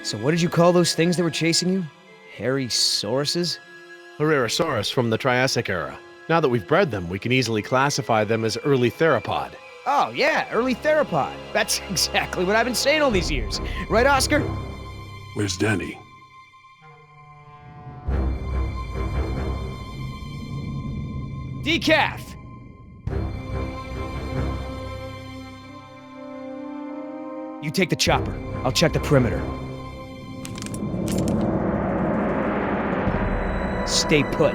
So what did you call those things that were chasing you? Hairy sauruses? Herrerasaurus from the Triassic era. Now that we've bred them, we can easily classify them as early theropod. Oh, yeah, early theropod. That's exactly what I've been saying all these years. Right, Oscar? Where's Danny? Decaf! You take the chopper. I'll check the perimeter. Stay put.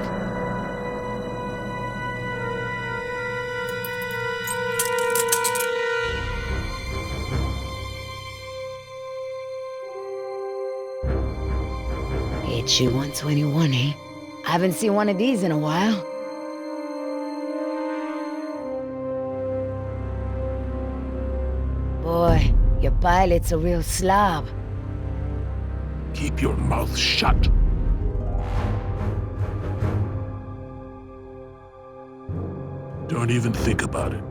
HU 121, eh? I haven't seen one of these in a while. Boy, your pilot's a real slob. Keep your mouth shut. Don't even think about it.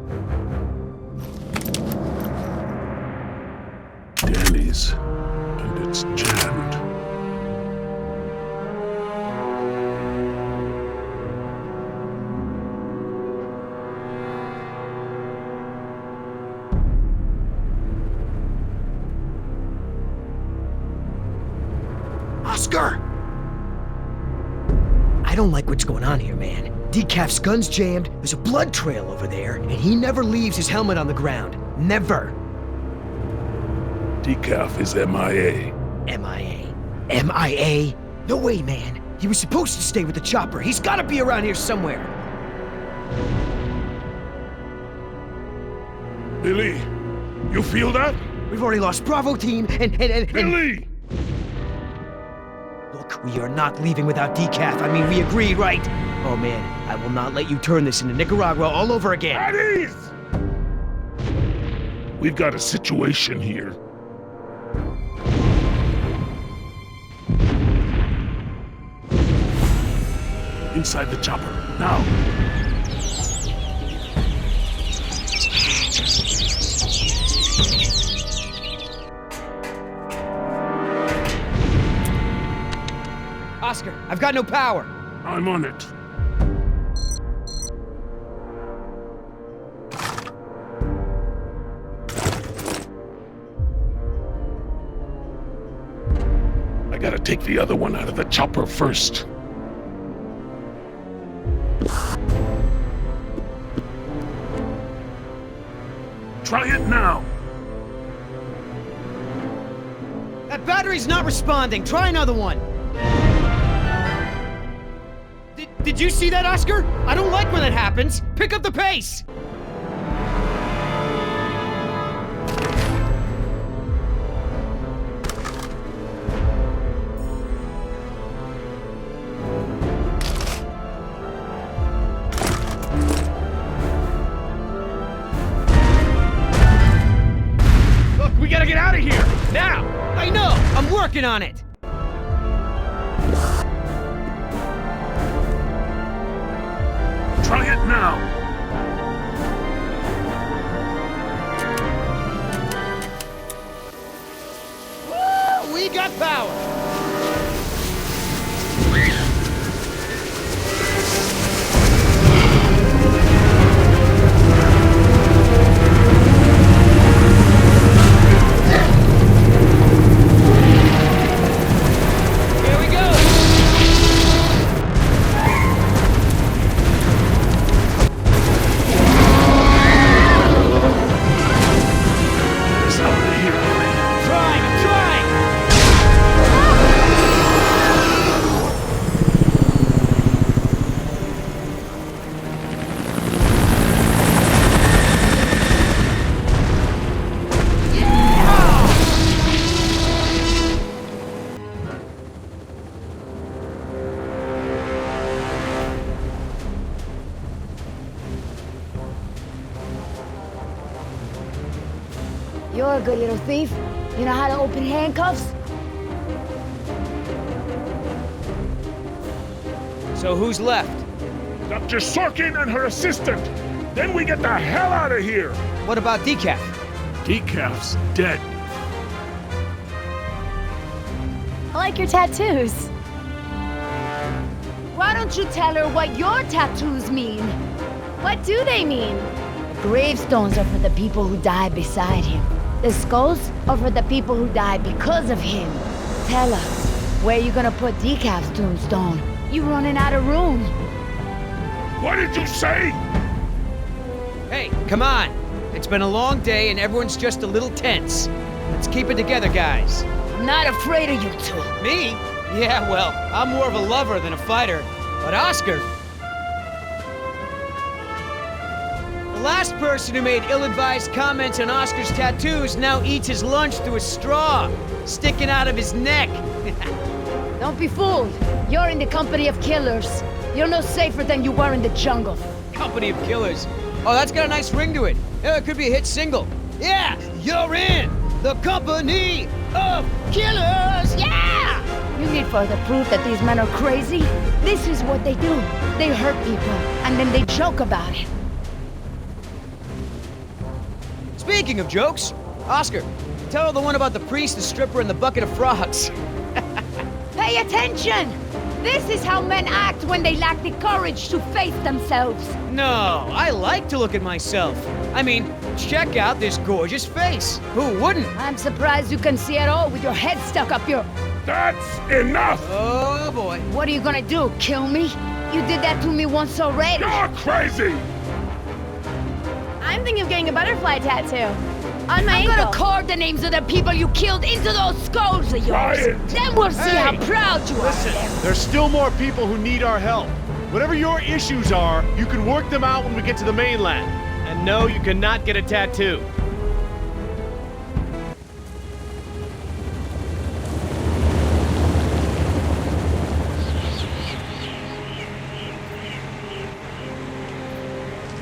Danny's, and it's jammed. Oscar! I don't like what's going on here, man. Decaf's gun's jammed, there's a blood trail over there, and he never leaves his helmet on the ground. Never. Decaf is MIA. MIA. MIA? No way, man. He was supposed to stay with the chopper. He's gotta be around here somewhere. Billy, you feel that? We've already lost Bravo team, and... Billy! Look, we are not leaving without Decaf. I mean, we agreed, right? Oh man, I will not let you turn this into Nicaragua all over again. At ease! We've got a situation here. Inside the chopper, now! Oscar, I've got no power. I'm on it. I gotta take the other one out of the chopper first. Try it now. That battery's not responding. Try another one. Did you see that, Oscar? I don't like when that happens. Pick up the pace. Look, we gotta get out of here now. I know. I'm working on it. Try it now. Woo! We got power. Here we go. You're a good little thief. You know how to open handcuffs? So who's left? Dr. Sorkin and her assistant. Then we get the hell out of here. What about Decaf? Decaf's dead. like your tattoos. Why don't you tell her what your tattoos mean? What do they mean? Gravestones are for the people who died beside him. The skulls are for the people who died because of him. Tell her, where you gonna put Decaf's tombstone? You running out of room. What did you say? Hey, come on. It's been a long day and everyone's just a little tense. Let's keep it together, guys. I'm not afraid of you two. Me? Yeah, well, I'm more of a lover than a fighter. But Oscar... The last person who made ill-advised comments on Oscar's tattoos now eats his lunch through a straw, sticking out of his neck. Don't be fooled. You're in the company of killers. You're no safer than you were in the jungle. Company of killers. Oh, that's got a nice ring to it. Yeah, it could be a hit single. Yeah, you're in the company of killers. Yeah! You need further proof that these men are crazy? This is what they do. They hurt people, and then they joke about it. Speaking of jokes, Oscar, tell her the one about the priest, the stripper, and the bucket of frogs. Pay attention! This is how men act when they lack the courage to face themselves. No, I like to look at myself. I mean, check out this gorgeous face. Who wouldn't? I'm surprised you can see at all with your head stuck up your... That's enough! Oh, boy. What are you gonna do, kill me? You did that to me once already. You're crazy! I'm thinking of getting a butterfly tattoo. On my I'm ankle. gonna carve the names of the people you killed into those skulls of Try yours. it. Then we'll see how Hey, proud you Listen, are. there's still more people who need our help. Whatever your issues are, you can work them out when we get to the mainland. And no, you cannot get a tattoo.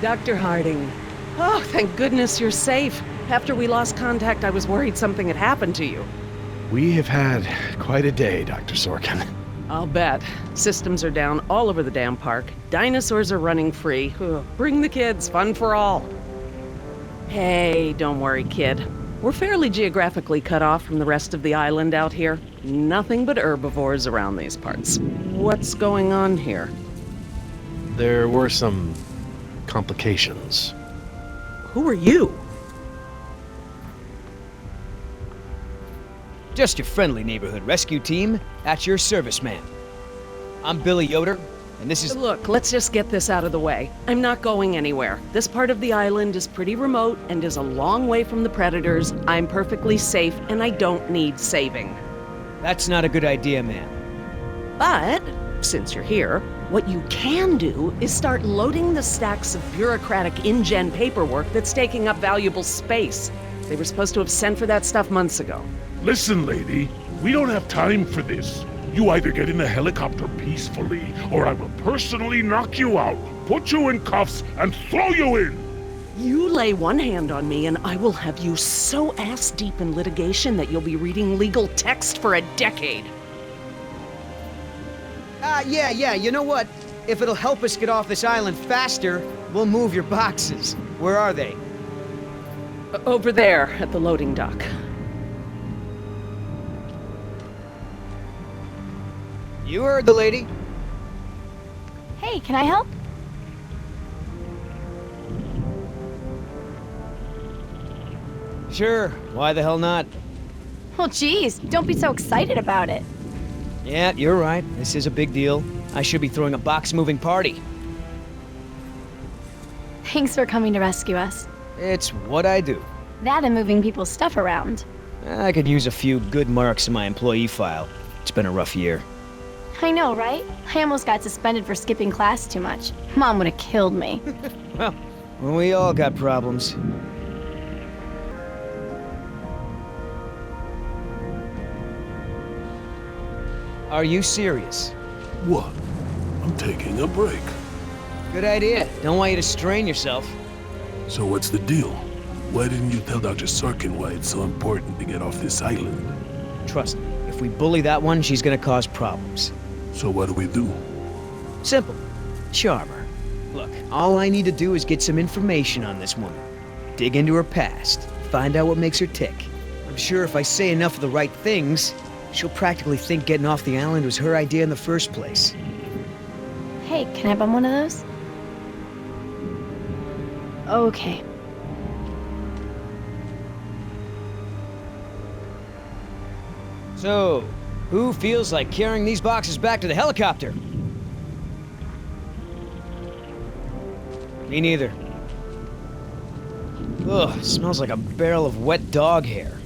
Dr. Harding. Oh, thank goodness you're safe. After we lost contact, I was worried something had happened to you. We have had quite a day, Dr. Sorkin. I'll bet. Systems are down all over the damn park. Dinosaurs are running free. Ugh, bring the kids, fun for all. Hey, don't worry, kid. We're fairly geographically cut off from the rest of the island out here. Nothing but herbivores around these parts. What's going on here? There were some complications. Who are you? Just your friendly neighborhood rescue team. At your service, ma'am. I'm Billy Yoder, and this is... Look, let's just get this out of the way. I'm not going anywhere. This part of the island is pretty remote and is a long way from the predators. I'm perfectly safe, and I don't need saving. That's not a good idea, ma'am. But, since you're here, what you can do is start loading the stacks of bureaucratic InGen paperwork that's taking up valuable space. They were supposed to have sent for that stuff months ago. Listen, lady, we don't have time for this. You either get in the helicopter peacefully, or I will personally knock you out, put you in cuffs, and throw you in! You lay one hand on me and I will have you so ass-deep in litigation that you'll be reading legal text for a decade. Yeah, you know what? If it'll help us get off this island faster, we'll move your boxes. Where are they? Over there, at the loading dock. You heard the lady. Hey, can I help? Sure, why the hell not? Well, geez, don't be so excited about it. Yeah, you're right. This is a big deal. I should be throwing a box-moving party. Thanks for coming to rescue us. It's what I do. That and moving people's stuff around. I could use a few good marks in my employee file. It's been a rough year. I know, right? I almost got suspended for skipping class too much. Mom would have killed me. Well, we all got problems. Are you serious? What? I'm taking a break. Good idea. Don't want you to strain yourself. So what's the deal? Why didn't you tell Dr. Sorkin why it's so important to get off this island? Trust me, if we bully that one, she's gonna cause problems. So what do we do? Simple. Charm her. Look, all I need to do is get some information on this woman. Dig into her past. Find out what makes her tick. I'm sure if I say enough of the right things, she'll practically think getting off the island was her idea in the first place. Hey, can I bum one of those? Okay. So, who feels like carrying these boxes back to the helicopter? Me neither. Ugh, smells like a barrel of wet dog hair.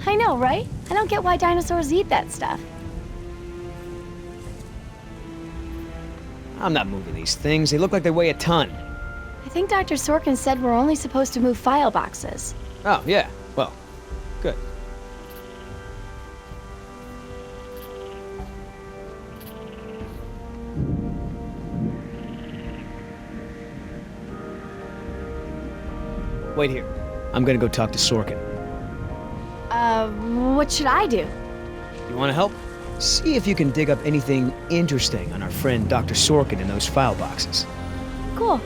I know, right? I don't get why dinosaurs eat that stuff. I'm not moving these things. They look like they weigh a ton. I think Dr. Sorkin said we're only supposed to move file boxes. Oh, yeah. Well, good. Wait here. I'm gonna go talk to Sorkin. What should I do? You wanna help? See if you can dig up anything interesting on our friend Dr. Sorkin in those file boxes. Cool.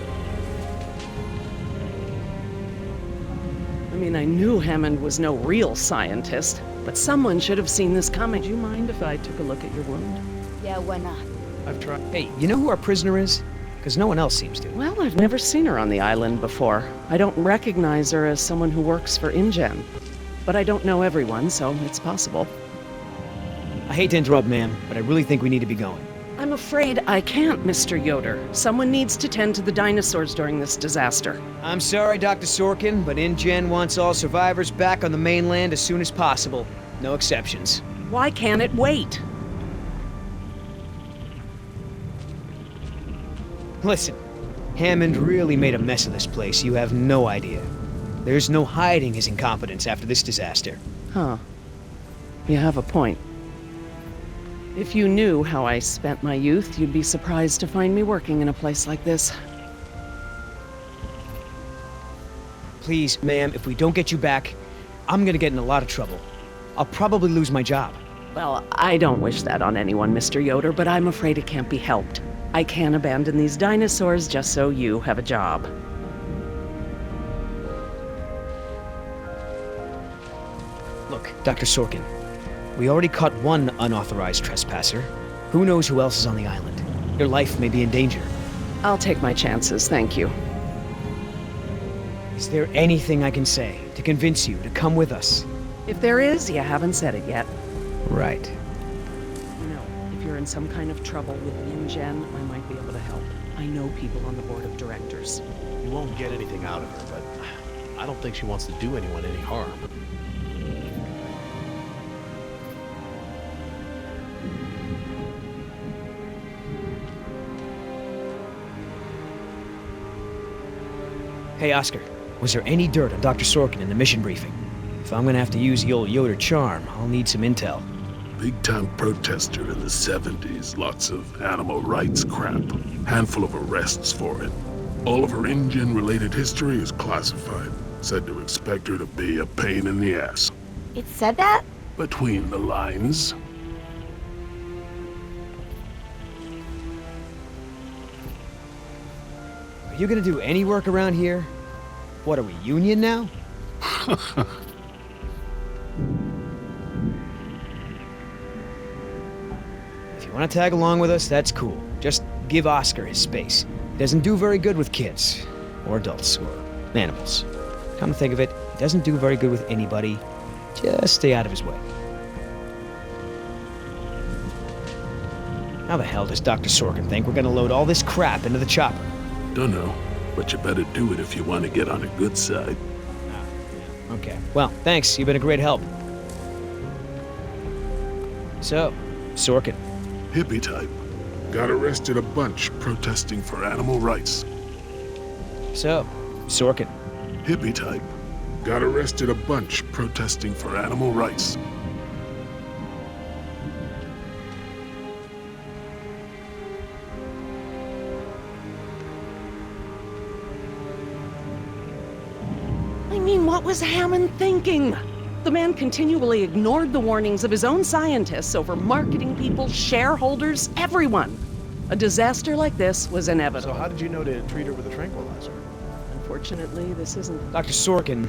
I mean, I knew Hammond was no real scientist, but someone should have seen this coming. Do you mind if I took a look at your wound? Yeah, why not? I've tried. Hey, you know who our prisoner is? Because no one else seems to. Well, I've never seen her on the island before. I don't recognize her as someone who works for InGen. But I don't know everyone, so it's possible. I hate to interrupt, ma'am, but I really think we need to be going. I'm afraid I can't, Mr. Yoder. Someone needs to tend to the dinosaurs during this disaster. I'm sorry, Dr. Sorkin, but InGen wants all survivors back on the mainland as soon as possible. No exceptions. Why can't it wait? Listen, Hammond really made a mess of this place. You have no idea. There's no hiding his incompetence after this disaster. Huh. You have a point. If you knew how I spent my youth, you'd be surprised to find me working in a place like this. Please, ma'am, if we don't get you back, I'm gonna get in a lot of trouble. I'll probably lose my job. Well, I don't wish that on anyone, Mr. Yoder, but I'm afraid it can't be helped. I can't abandon these dinosaurs just so you have a job. Look, Dr. Sorkin, we already caught one unauthorized trespasser. Who knows who else is on the island? Your life may be in danger. I'll take my chances, thank you. Is there anything I can say to convince you to come with us? If there is, you haven't said it yet. Right. You know, if you're in some kind of trouble with InGen, I might be able to help. I know people on the board of directors. You won't get anything out of her, but I don't think she wants to do anyone any harm. Hey, Oscar, was there any dirt on Dr. Sorkin in the mission briefing? If I'm gonna have to use the old Yoder charm, I'll need some intel. Big-time protester in the 70s. Lots of animal rights crap. Handful of arrests for it. All of her InGen-related history is classified. Said to expect her to be a pain in the ass. It said that? Between the lines. Are you gonna do any work around here? What, are we union now? If you want to tag along with us, that's cool. Just give Oscar his space. He doesn't do very good with kids. Or adults, or animals. Come to think of it, he doesn't do very good with anybody. Just stay out of his way. How the hell does Dr. Sorkin think we're gonna load all this crap into the chopper? Dunno, but you better do it if you want to get on a good side. Okay. Well, thanks. You've been a great help. So, Sorkin. Hippie type. Got arrested a bunch protesting for animal rights. So, Sorkin. Hippie type. Got arrested a bunch protesting for animal rights. I mean, what was Hammond thinking? The man continually ignored the warnings of his own scientists over marketing people, shareholders, everyone. A disaster like this was inevitable. So how did you know to treat her with a tranquilizer? Unfortunately, this isn't... Dr. Sorkin,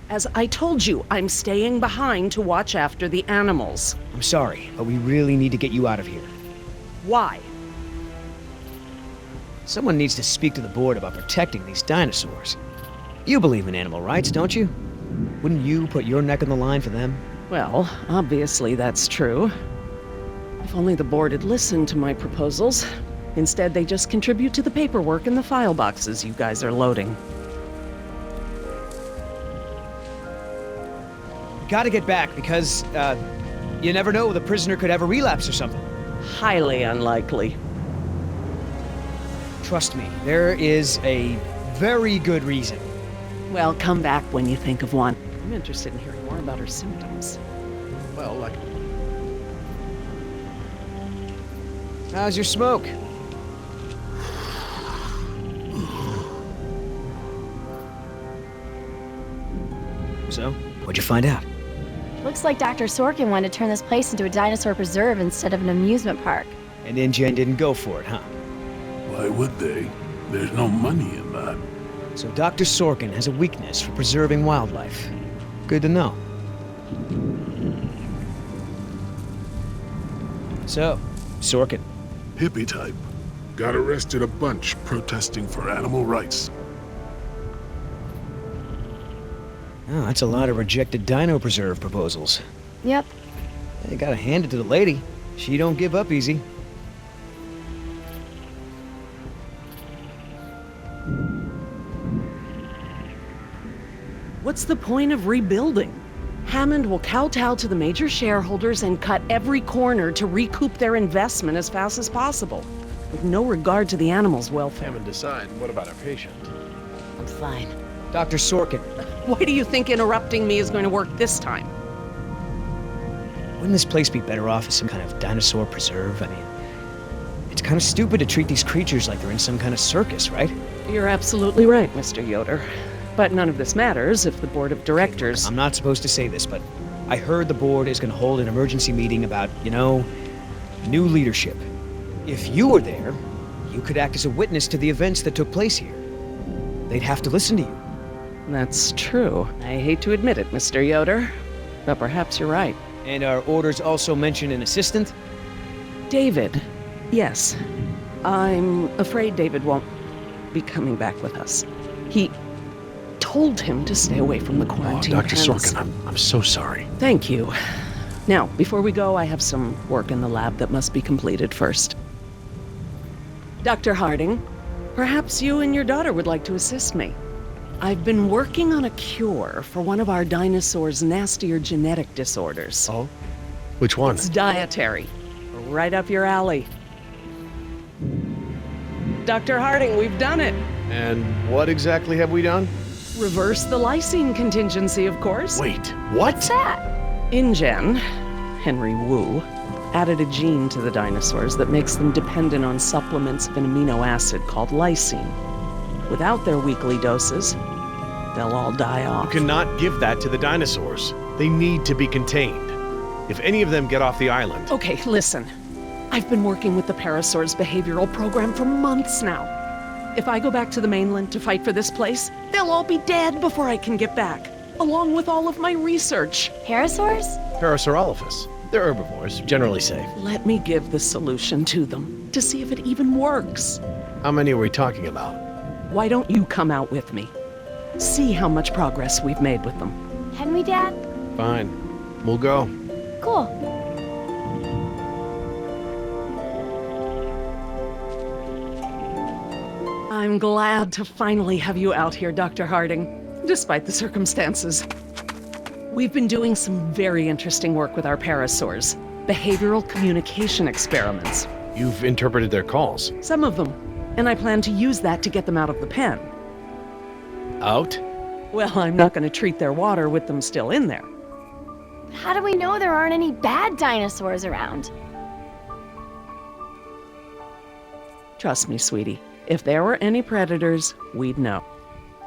As I told you, I'm staying behind to watch after the animals. I'm sorry, but we really need to get you out of here. Why? Someone needs to speak to the board about protecting these dinosaurs. You believe in animal rights, don't you? Wouldn't you put your neck on the line for them? Well, obviously that's true. If only the board had listened to my proposals. Instead, they just contribute to the paperwork in the file boxes you guys are loading. We gotta get back because, you never know, the prisoner could have a relapse or something. Highly unlikely. Trust me, there is a very good reason. Well, come back when you think of one. I'm interested in hearing more about her symptoms. Well, like, How's your smoke? So, what'd you find out? Looks like Dr. Sorkin wanted to turn this place into a dinosaur preserve instead of an amusement park. And InGen didn't go for it, huh? Why would they? There's no money in that. So Dr. Sorkin has a weakness for preserving wildlife. Good to know. So, Sorkin. Hippie type. Got arrested a bunch protesting for animal rights. Oh, that's a lot of rejected dino preserve proposals. Yep. You gotta hand it to the lady. She don't give up easy. What's the point of rebuilding? Hammond will kowtow to the major shareholders and cut every corner to recoup their investment as fast as possible, with no regard to the animals' welfare. Hammond decide. What about our patient? I'm fine. Dr. Sorkin, Why do you think interrupting me is going to work this time? wouldn't this place be better off as some kind of dinosaur preserve? I mean, it's kind of stupid to treat these creatures like they're in some kind of circus, right? You're absolutely right, Mr. Yoder. But none of this matters if the board of directors... I'm not supposed to say this, but I heard the board is going to hold an emergency meeting about, new leadership. If you were there, you could act as a witness to the events that took place here. They'd have to listen to you. That's true. I hate to admit it, Mr. Yoder, but perhaps you're right. And our orders also mention an assistant? David. Yes. I'm afraid David won't be coming back with us. He told him to stay away from the quarantine. Dr. pens. Sorkin, I'm so sorry. Thank you. Now, before we go, I have some work in the lab that must be completed first. Dr. Harding, perhaps you and your daughter would like to assist me. I've been working on a cure for one of our dinosaurs' nastier genetic disorders. Oh? Which one? It's dietary. Right up your alley. Dr. Harding, we've done it. And what exactly have we done? Reverse the lysine contingency, of course. Wait, what? InGen, Henry Wu, added a gene to the dinosaurs that makes them dependent on supplements of an amino acid called lysine. Without their weekly doses, they'll all die off. You cannot give that to the dinosaurs. They need to be contained. If any of them get off the island... Okay, listen. I've been working with the Parasaur's behavioral program for months now. If I go back to the mainland to fight for this place, they'll all be dead before I can get back, along with all of my research. Parasaurs? Parasaurolophus. They're herbivores, generally safe. Let me give the solution to them, to see if it even works. How many are we talking about? Why don't you come out with me? See how much progress we've made with them. Can we, Dad? Fine. We'll go. Cool. I'm glad to finally have you out here, Dr. Harding, despite the circumstances. We've been doing some very interesting work with our parasaurs, behavioral communication experiments. You've interpreted their calls. Some of them, and I plan to use that to get them out of the pen. Out? Well, I'm not going to treat their water with them still in there. How do we know there aren't any bad dinosaurs around? Trust me, sweetie. If there were any predators, we'd know.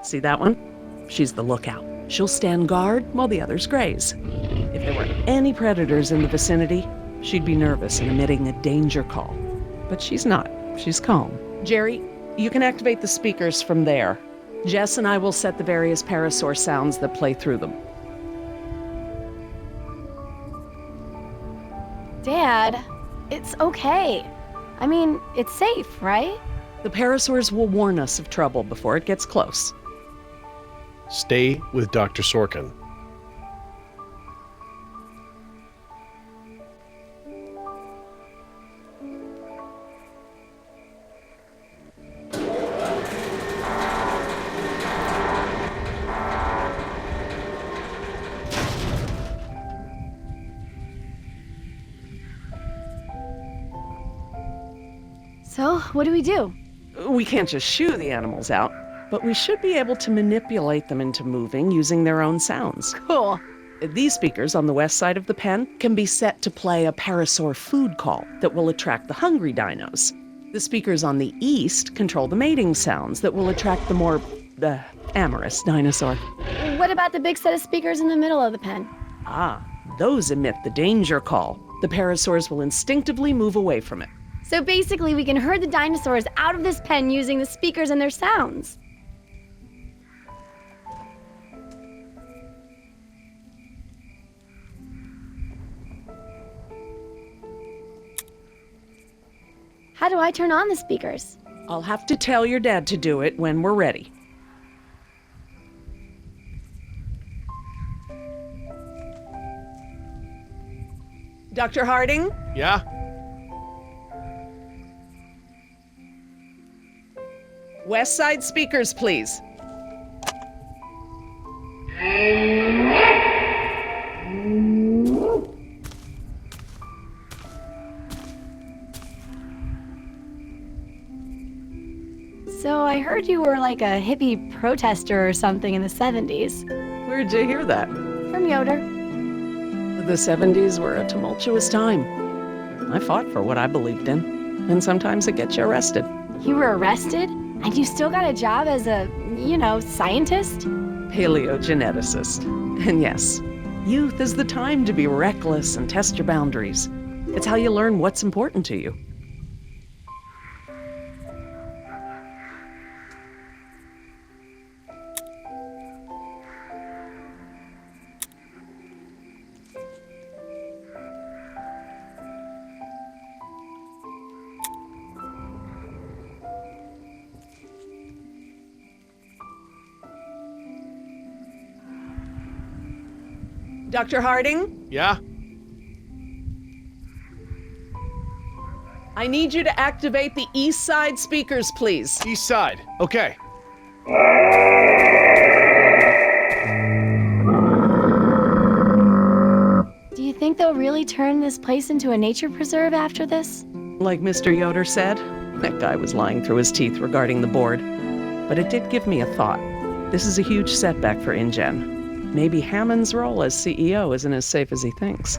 See that one? She's the lookout. She'll stand guard while the others graze. If there were any predators in the vicinity, she'd be nervous and emitting a danger call. But she's not. She's calm. Jerry, you can activate the speakers from there. Jess and I will set the various parasaur sounds that play through them. Dad, it's okay. I mean, it's safe, right? The parasaurs will warn us of trouble before it gets close. Stay with Dr. Sorkin. So, what do we do? We can't just shoo the animals out, but we should be able to manipulate them into moving using their own sounds. Cool. These speakers on the west side of the pen can be set to play a parasaur food call that will attract the hungry dinos. The speakers on the east control the mating sounds that will attract the more, amorous dinosaur. What about the big set of speakers in the middle of the pen? Ah, those emit the danger call. The parasaurs will instinctively move away from it. So basically, we can herd the dinosaurs out of this pen using the speakers and their sounds. How do I turn on the speakers? I'll have to tell your dad to do it when we're ready. Dr. Harding? Yeah? West side speakers, please. So I heard you were like a hippie protester or something in the 70s. Where'd you hear that? From Yoder. The 70s were a tumultuous time. I fought for what I believed in, and sometimes it gets you arrested. You were arrested? And you still got a job as a, scientist? Paleogeneticist. And yes, youth is the time to be reckless and test your boundaries. It's how you learn what's important to you. Dr. Harding? Yeah? I need you to activate the east side speakers, please. East side. Okay. Do you think they'll really turn this place into a nature preserve after this? Like Mr. Yoder said, that guy was lying through his teeth regarding the board. But it did give me a thought. This is a huge setback for InGen. Maybe Hammond's role as CEO isn't as safe as he thinks.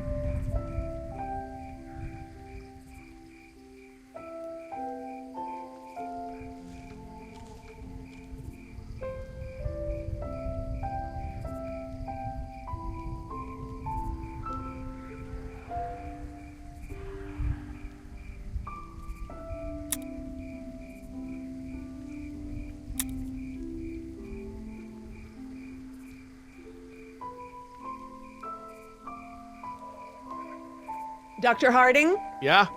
Dr. Harding? Yeah?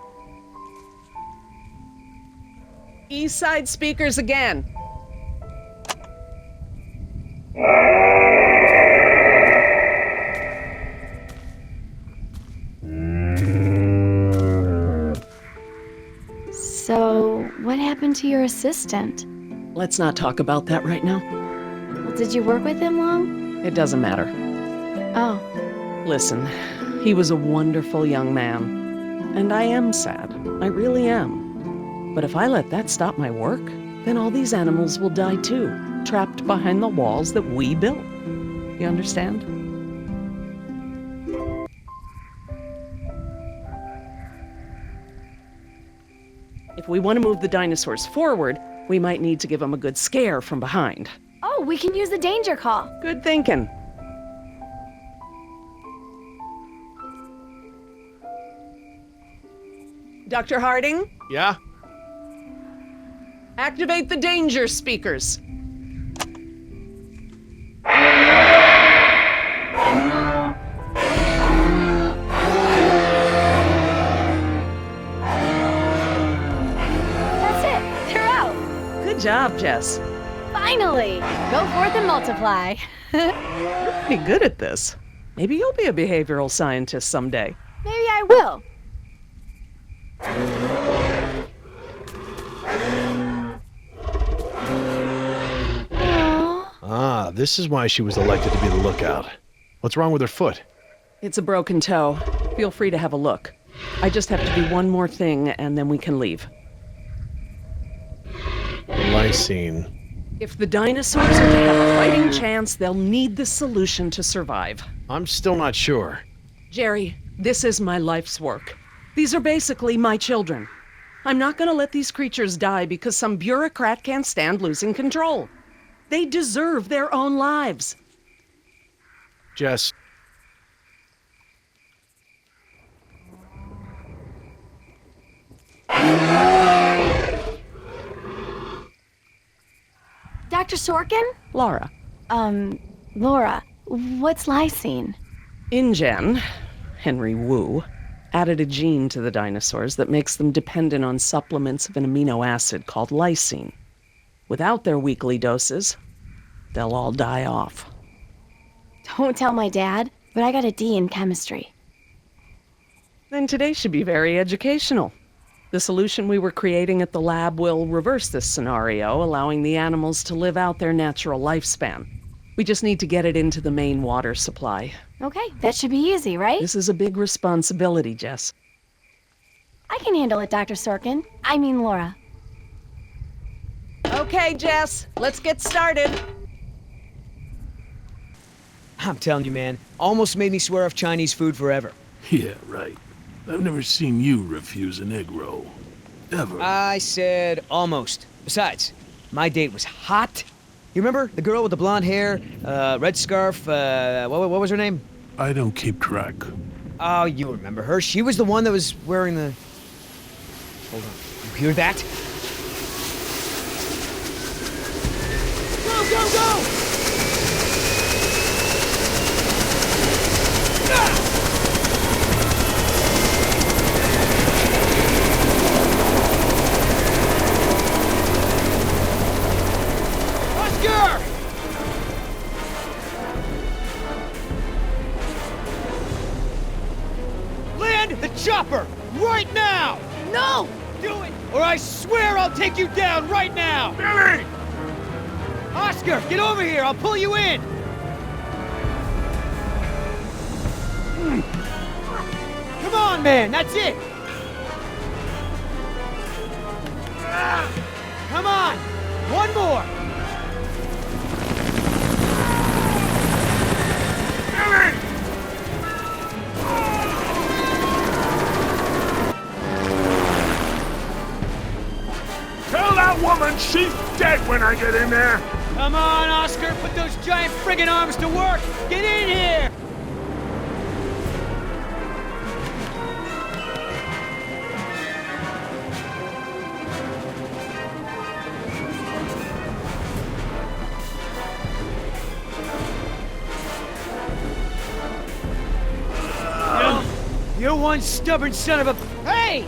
East side speakers again. So, what happened to your assistant? Let's not talk about that right now. Well, did you work with him long? It doesn't matter. Oh, Listen, he was a wonderful young man. And I am sad. I really am. But if I let that stop my work, then all these animals will die too, trapped behind the walls that we built. You understand? If we want to move the dinosaurs forward, we might need to give them a good scare from behind. oh, we can use the danger call. Good thinking. Dr. Harding, Yeah? activate the danger speakers. job, Jess. Finally! Go forth and multiply. You're pretty good at this. Maybe you'll be a behavioral scientist someday. Maybe I will. Ah, this is why she was elected to be the lookout. What's wrong with her foot? It's a broken toe. Feel free to have a look. I just have to do one more thing, and then we can leave. Lysine. If the dinosaurs are to have a fighting chance, they'll need this solution to survive. I'm still not sure. Jerry, this is my life's work. These are basically my children. I'm not gonna let these creatures die because some bureaucrat can't stand losing control. They deserve their own lives. Jess. Dr. Sorkin? Laura. Laura, what's lysine? InGen, Henry Wu, added a gene to the dinosaurs that makes them dependent on supplements of an amino acid called lysine. Without their weekly doses, they'll all die off. Don't tell my dad, but I got a D in chemistry. Then today should be very educational. The solution we were creating at the lab will reverse this scenario, allowing the animals to live out their natural lifespan. We just need to get it into the main water supply. Okay, that should be easy, right? This is a big responsibility, Jess. I can handle it, Dr. Sorkin. I mean Laura. Okay, Jess, let's get started. I'm telling you, man, almost made me swear off Chinese food forever. Yeah, right. I've never seen you refuse an egg roll. Ever. I said almost. Besides, my date was hot. You remember the girl with the blonde hair, red scarf, what was her name? I don't keep track. Oh, you remember her. She was the one that was wearing the... Hold on. You hear that? Go, go, go! The chopper! Right now! No! Do it! Or I swear I'll take you down right now! Billy! Oscar, get over here! I'll pull you in! Come on, man! That's it! Come on! One more! Billy! Tell that woman she's dead when I get in there! Come on, Oscar! Put those giant friggin' arms to work! Get in here! You're one stubborn son of a... Hey!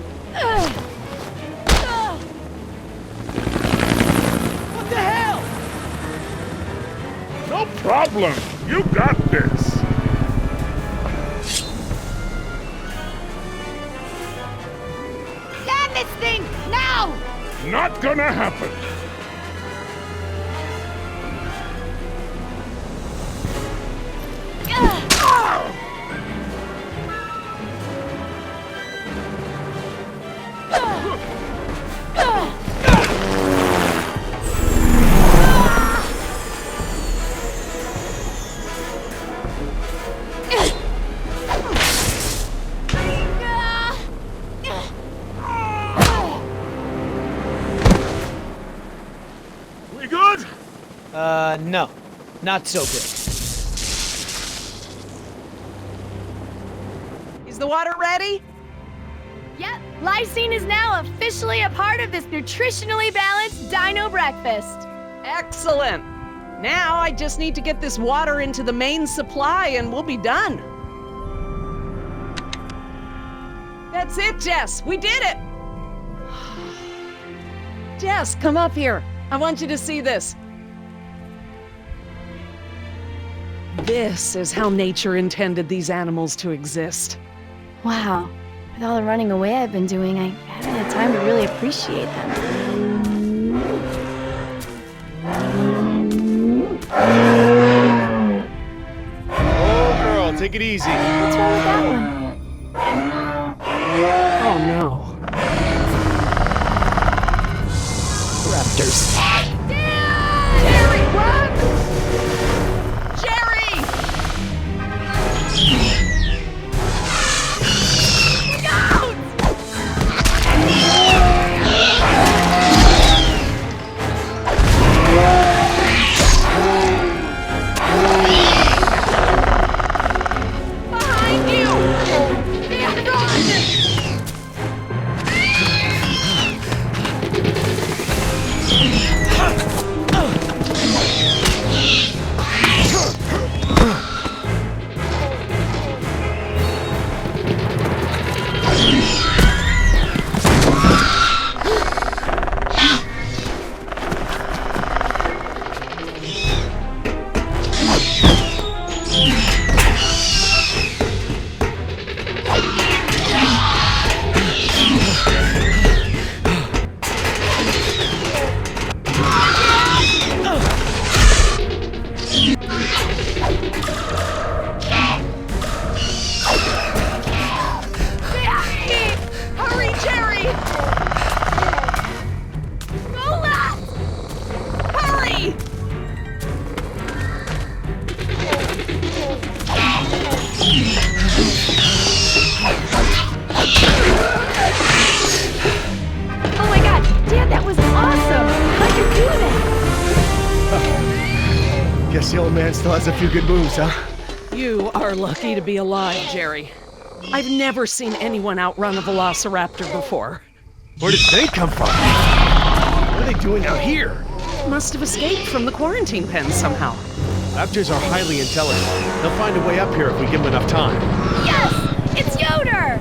What the hell? No problem. You got this. Damn this thing! Now! Not gonna happen. We good? No. Not so good. Is the water ready? Yep, lysine is now officially a part of this nutritionally balanced dino breakfast. Excellent. Now I just need to get this water into the main supply and we'll be done. That's it, Jess. We did it. Jess, come up here. I want you to see this. This is how nature intended these animals to exist. Wow. With all the running away I've been doing, I haven't had time to really appreciate them. Oh, girl, take it easy. What's wrong with that one? Oh no. Raptors. Jerry, run! Jerry! Behind you! And run! Hurry, Jerry! Go left! Hurry! Oh my god, Dad, that was awesome! How'd you do that? Guess the old man still has a few good moves, huh? You are lucky to be alive, Jerry. I've never seen anyone outrun a velociraptor before. Where did they come from? What are they doing out here? Must have escaped from the quarantine pen somehow. Raptors are highly intelligent. They'll find a way up here if we give them enough time. Yes! It's Yoder!